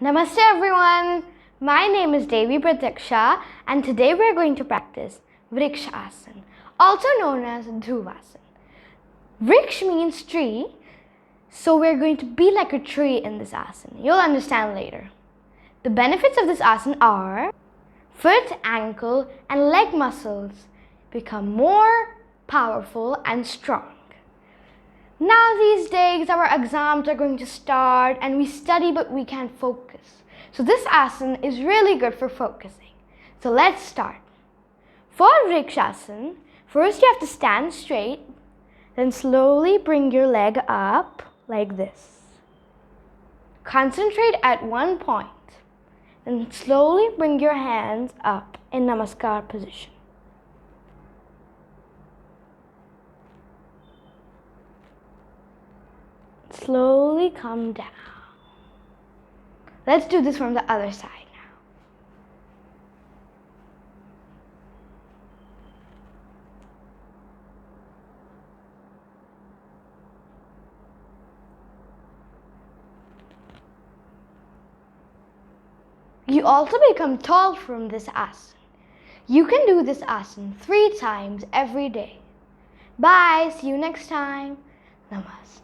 Namaste everyone, my name is Devi Pratiksha and today we are going to practice Vrikshasana, also known as Dhruvasana. Vriksh means tree, so we're going to be like a tree in this asana. You'll understand later. The benefits of this asana are foot, ankle and leg muscles become more powerful and strong. Now these days our exams are going to start and we study but we can't focus. So this asana is really good for focusing. So let's start. For Vrikshasana, first you have to stand straight, then slowly bring your leg up like this. Concentrate at one point, then slowly bring your hands up in Namaskar position. Slowly come down. Let's do this from the other side now. You also become tall from this asana. You can do this asana 3 times every day. Bye. See you next time. Namaste.